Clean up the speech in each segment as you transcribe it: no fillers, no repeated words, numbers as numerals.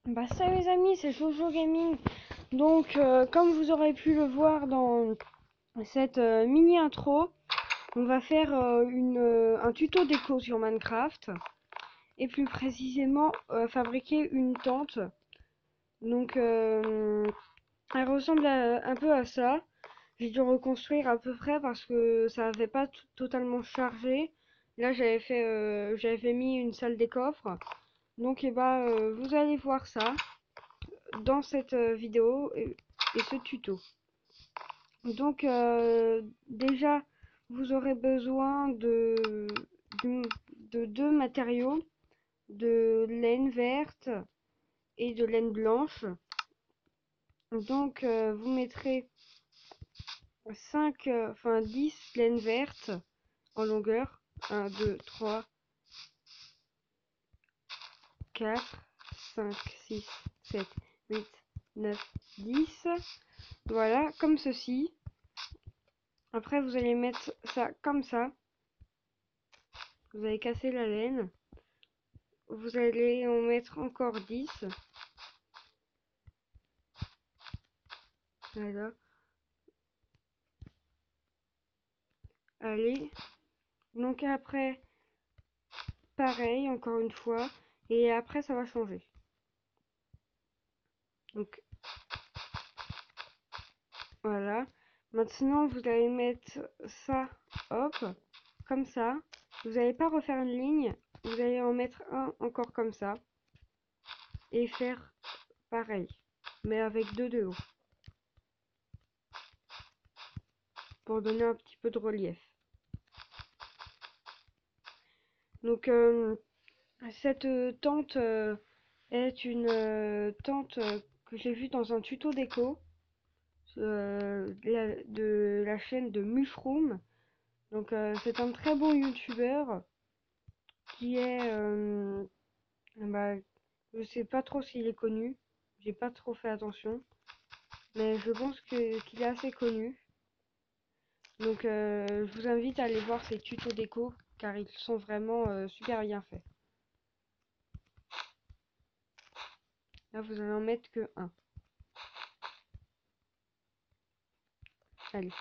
Salut les amis, c'est Jojo Gaming. Donc comme vous aurez pu le voir dans cette mini intro, on va faire un tuto déco sur Minecraft et plus précisément fabriquer une tente. Donc elle ressemble un peu à ça. J'ai dû reconstruire à peu près parce que ça n'avait pas totalement chargé. Là j'avais mis une salle des coffres. Donc vous allez voir ça dans cette vidéo et ce tuto. Donc déjà vous aurez besoin de deux matériaux, de laine verte et de laine blanche. Donc vous mettrez 10 laines vertes en longueur. 1, 2, 3, 4, 5, 6, 7, 8, 9, 10. Voilà, comme ceci. Après, vous allez mettre ça comme ça. Vous allez casser la laine. Vous allez en mettre encore 10. Voilà. Allez. Donc après, pareil, encore une fois. Et après, ça va changer. Donc, voilà. Maintenant, vous allez mettre ça, hop, comme ça. Vous n'allez pas refaire une ligne. Vous allez en mettre un encore comme ça. Et faire pareil. Mais avec deux de haut. Pour donner un petit peu de relief. Donc, cette tente est une tente que j'ai vue dans un tuto déco de la chaîne de Mushroom. Donc c'est un très bon youtubeur qui est je sais pas trop s'il est connu, j'ai pas trop fait attention, mais je pense qu'il est assez connu. Donc je vous invite à aller voir ses tutos déco car ils sont vraiment super bien faits. Là vous allez en mettre que un. Allez.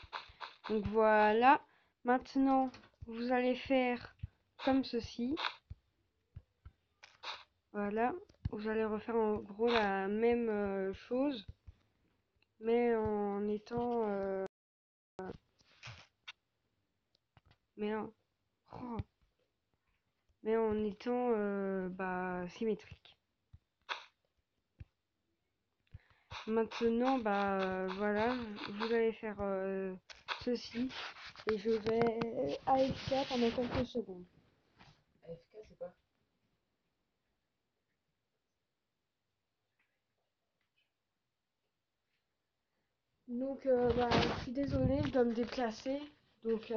Donc voilà. Maintenant, vous allez faire comme ceci. Voilà. Vous allez refaire en gros la même chose, mais en étant mais en, oh, mais en étant symétrique. Maintenant, voilà, vous allez faire ceci et je vais AFK pendant quelques secondes. AFK, c'est quoi? Donc, je suis désolée, je dois me déplacer. Donc,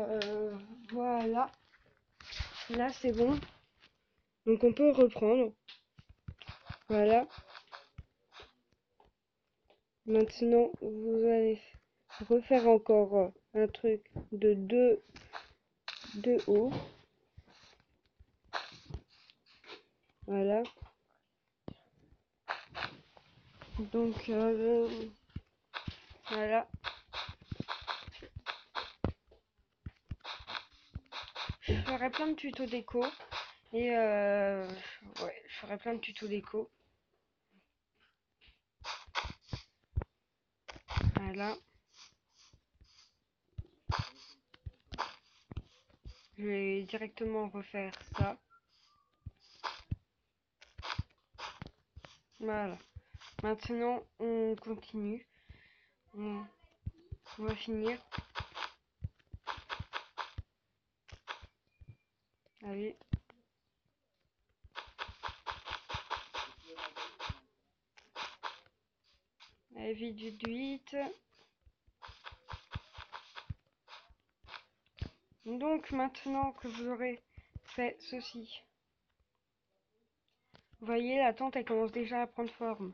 voilà. Là, c'est bon. Donc, on peut reprendre. Voilà. Maintenant, vous allez refaire encore un truc de deux haut. Voilà. Donc, voilà. Je ferai plein de tutos déco. Et ouais, je ferai plein de tutos déco. Voilà. Je vais directement refaire ça. Voilà. Maintenant, on continue. On va finir. Allez. Allez, vite, vite, vite. Donc, maintenant que vous aurez fait ceci, vous voyez, la tente, elle commence déjà à prendre forme.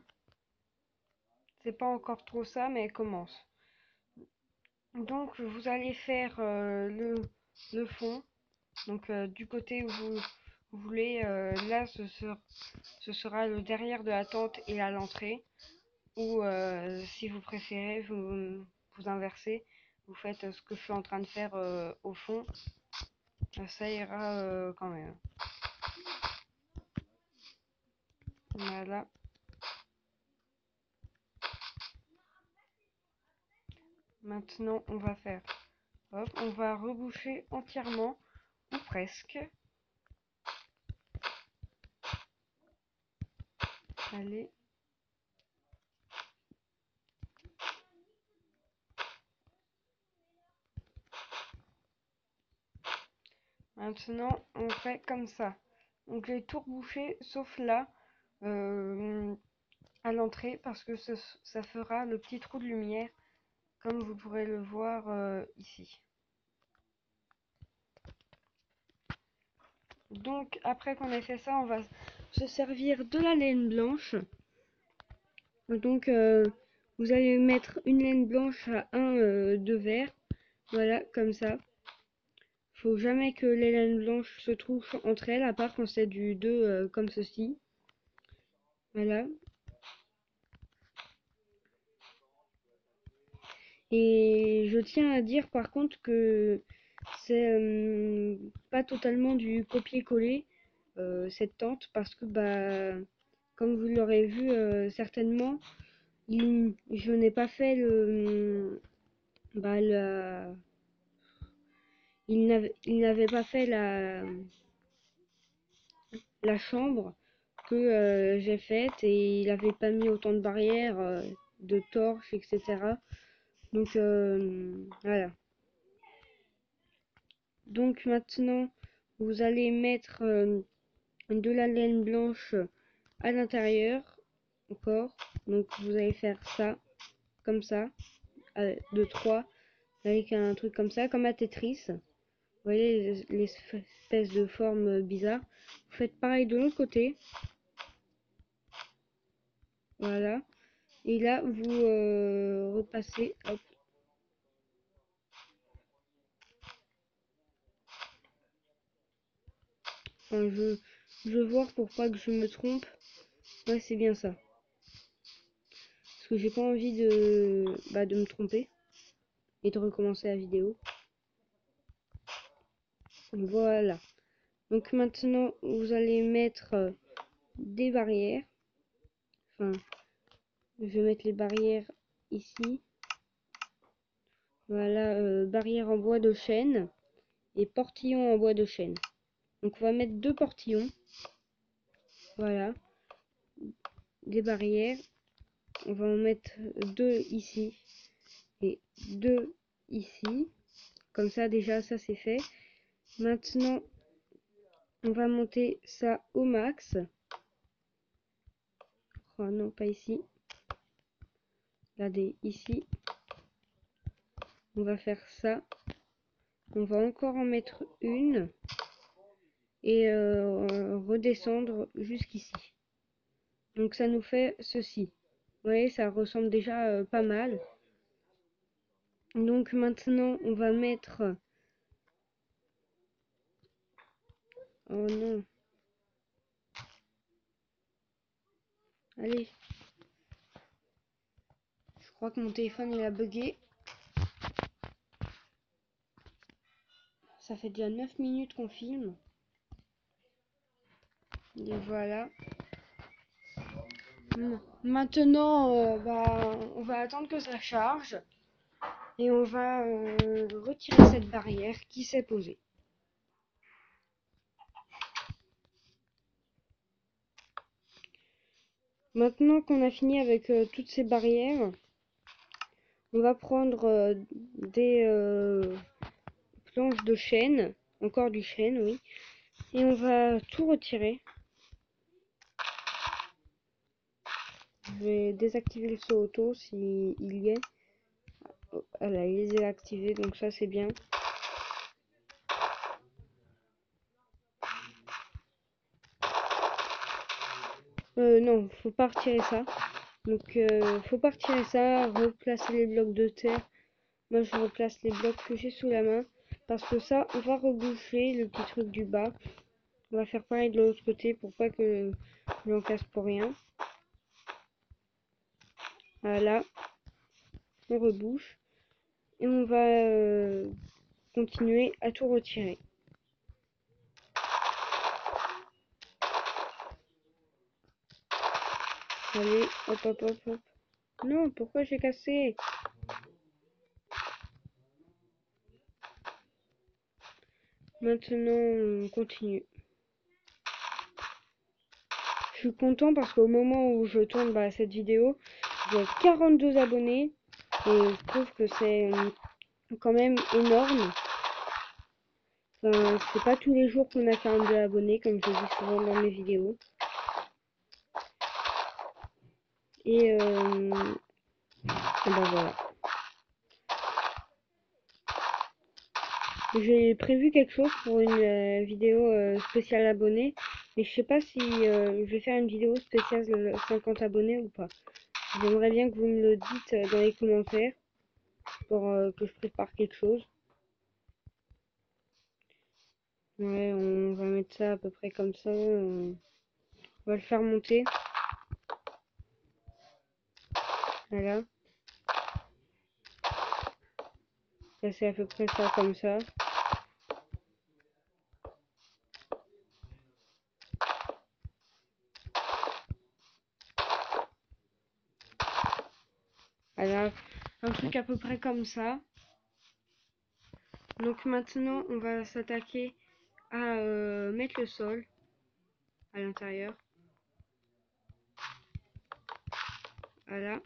C'est pas encore trop ça, mais elle commence. Donc, vous allez faire le fond. Donc, du côté où voulez, là ce sera le derrière de la tente et à l'entrée. Ou si vous préférez, vous inversez, vous faites ce que je suis en train de faire au fond. Ça ira quand même. Voilà. Maintenant, on va faire. Hop, on va reboucher entièrement, ou presque. Allez. Maintenant, on fait comme ça. Donc, j'ai tout rebouché, sauf là, à l'entrée, parce que ça fera le petit trou de lumière, comme vous pourrez le voir ici. Donc, après qu'on ait fait ça, on va se servir de la laine blanche. Donc, vous allez mettre une laine blanche à un de vert. Voilà, comme ça. Faut jamais que les laines blanches se trouvent entre elles, à part quand c'est du 2 comme ceci. Voilà. Et je tiens à dire par contre que c'est pas totalement du copier-coller cette tente, parce que bah comme vous l'aurez vu certainement, je n'ai pas fait bah, il n'avait pas fait la chambre que j'ai faite, et il avait pas mis autant de barrières, de torches, etc. Donc voilà. Donc maintenant, vous allez mettre de la laine blanche à l'intérieur encore. Donc vous allez faire ça, comme ça, de 3, avec un truc comme ça, comme à Tetris. Vous voyez les espèces de formes bizarres. Vous faites pareil de l'autre côté. Voilà. Et là, vous repassez. Hop. Enfin, je veux voir pour pas que je me trompe. Ouais, c'est bien ça. Parce que j'ai pas envie de me tromper et de recommencer la vidéo. Voilà. Donc maintenant, vous allez mettre des barrières. Enfin, je vais mettre les barrières ici. Voilà, barrière en bois de chêne et portillon en bois de chêne. Donc on va mettre 2 portillons. Voilà. Des barrières. On va en mettre 2 ici et 2 ici. Comme ça, déjà, ça c'est fait. Maintenant, on va monter ça au max. Oh non, pas ici. Là, ici. On va faire ça. On va encore en mettre une. Et redescendre jusqu'ici. Donc ça nous fait ceci. Vous voyez, ça ressemble déjà pas mal. Donc maintenant, on va mettre... Oh non. Allez. Je crois que mon téléphone il a bugué. Ça fait déjà 9 minutes qu'on filme. Et voilà. Maintenant, bah, on va attendre que ça charge. Et on va retirer cette barrière qui s'est posée. Maintenant qu'on a fini avec toutes ces barrières, on va prendre des planches de chêne, encore du chêne, oui, et on va tout retirer. Je vais désactiver le saut auto s'il y est. Oh, voilà, il est activé, donc ça c'est bien. Non, faut pas retirer ça. Donc faut pas retirer ça, replacer les blocs de terre. Moi je replace les blocs que j'ai sous la main, parce que ça on va reboucher le petit truc du bas. On va faire pareil de l'autre côté pour pas que j'en casse pour rien. Voilà. On rebouche. Et on va continuer à tout retirer. Allez, hop, hop, hop, hop. Non, pourquoi j'ai cassé? Maintenant, on continue. Je suis content parce qu'au moment où je tourne cette vidéo, j'ai 42 abonnés. Et je trouve que c'est quand même énorme. Enfin, c'est pas tous les jours qu'on a 42 abonnés, comme je dis souvent dans mes vidéos. Et ben voilà. J'ai prévu quelque chose pour une vidéo spéciale abonnés, mais je sais pas si je vais faire une vidéo spéciale 50 abonnés ou pas. J'aimerais bien que vous me le dites dans les commentaires pour que je prépare quelque chose. Ouais, on va mettre ça à peu près comme ça. On va le faire monter. Voilà. Là, c'est à peu près ça comme ça. Voilà, un truc à peu près comme ça. Donc maintenant, on va s'attaquer à mettre le sol à l'intérieur. Voilà.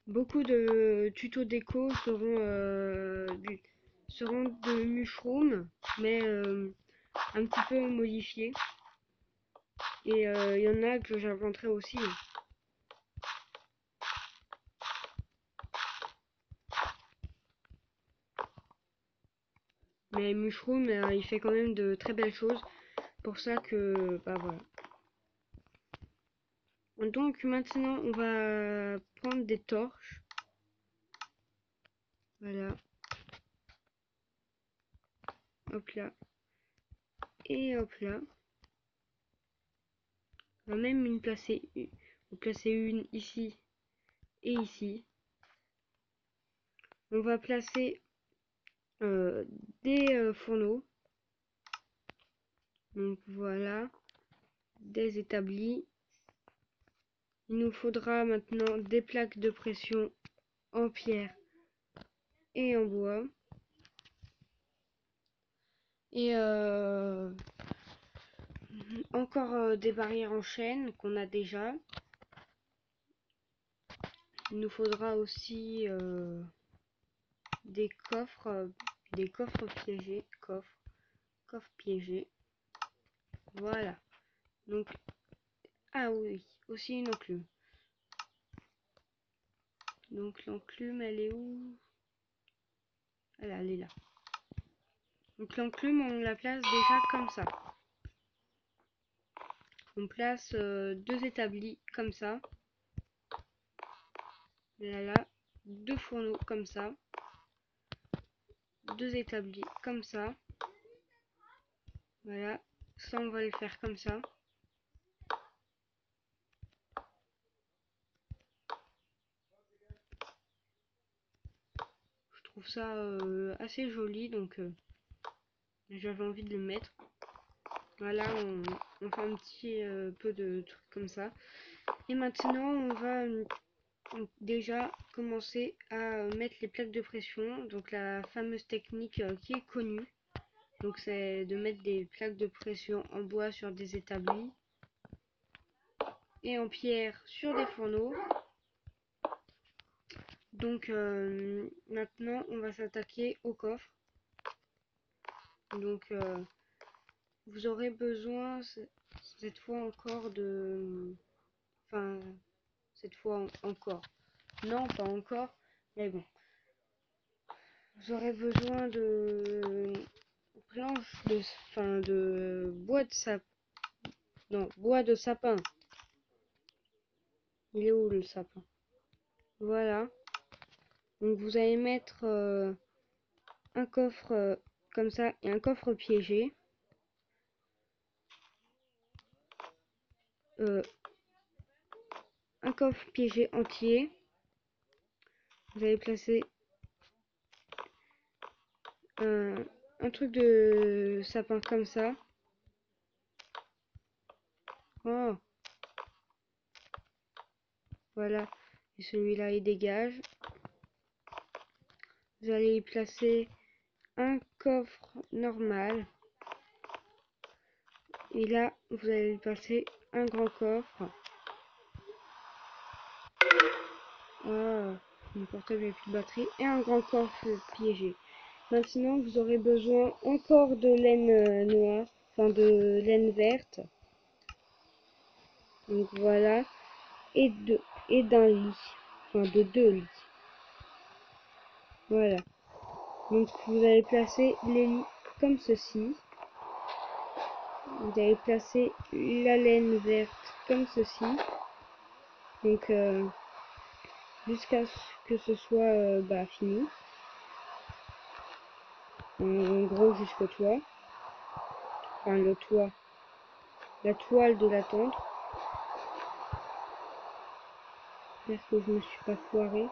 Beaucoup de tutos déco seront de mushroom, mais un petit peu modifiés. Et il y en a que j'inventerai aussi. Mais mushroom, il fait quand même de très belles choses. Pour ça que, bah voilà. Donc maintenant, on va prendre des torches. Voilà. Hop là. Et hop là. On va même placer une ici et ici. On va placer des fourneaux. Donc voilà. Des établis. Il nous faudra maintenant des plaques de pression en pierre et en bois. Et encore des barrières en chaîne qu'on a déjà. Il nous faudra aussi des coffres piégés. Coffres piégés. Voilà. Donc, ah oui, aussi une enclume. Donc l'enclume, elle est où? Voilà, elle est là. Donc l'enclume, on la place déjà comme ça. On place deux établis comme ça. Là, deux fourneaux comme ça. Deux établis comme ça. Voilà. Ça, on va le faire comme ça. Je trouve ça assez joli, donc j'avais envie de le mettre. Voilà, on fait un petit peu de trucs comme ça. Et maintenant, on va déjà commencer à mettre les plaques de pression. Donc la fameuse technique qui est connue. Donc c'est de mettre des plaques de pression en bois sur des établis et en pierre sur des fourneaux. Donc maintenant, on va s'attaquer au coffre. Donc vous aurez besoin cette fois encore de... Enfin, cette fois encore. Non, pas encore, mais bon. Vous aurez besoin de planches de bois de sapin. Non, bois de sapin. Il est où le sapin? Voilà. Donc vous allez mettre un coffre comme ça et un coffre piégé. Un coffre piégé entier. Vous allez placer un truc de sapin comme ça. Oh, voilà. Et celui-là, il dégage. Vous allez y placer un coffre normal. Et là, vous allez y placer un grand coffre. Oh, mon portable n'a plus de batterie. Et un grand coffre piégé. Maintenant, vous aurez besoin encore de laine noire, enfin de laine verte. Donc voilà. Et d'un lit, enfin de 2 lits. Voilà. Donc vous allez placer les lits comme ceci. Vous allez placer la laine verte comme ceci. Donc jusqu'à ce que ce soit fini. En gros jusqu'au toit. Enfin le toit. La toile de la tente. J'espère que je me suis pas foiré.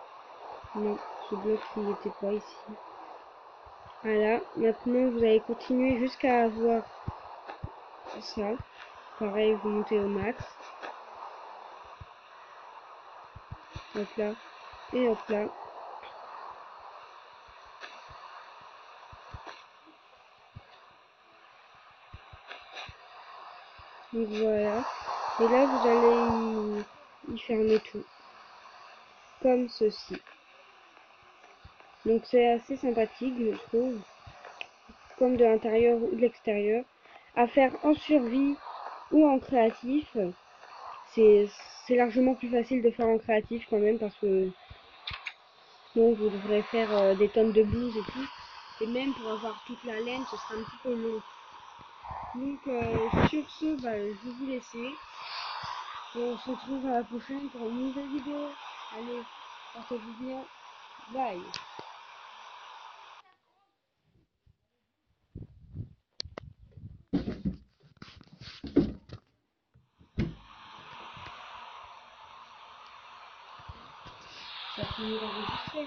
Non, ce bloc il n'était pas ici. Voilà, maintenant vous allez continuer jusqu'à avoir ça. Pareil, vous montez au max. Hop là. Et hop là. Donc voilà. Et là, vous allez y fermer tout. Comme ceci. Donc c'est assez sympathique, je trouve. Comme de l'intérieur ou de l'extérieur. À faire en survie ou en créatif. C'est largement plus facile de faire en créatif quand même parce que sinon vous devrez faire des tonnes de bouse et tout. Et même pour avoir toute la laine, ce sera un petit peu long. Donc sur ce, je vais vous laisser. Et on se retrouve à la prochaine pour une nouvelle vidéo. Allez, portez-vous bien. Bye. Ça finit d'enregistrer.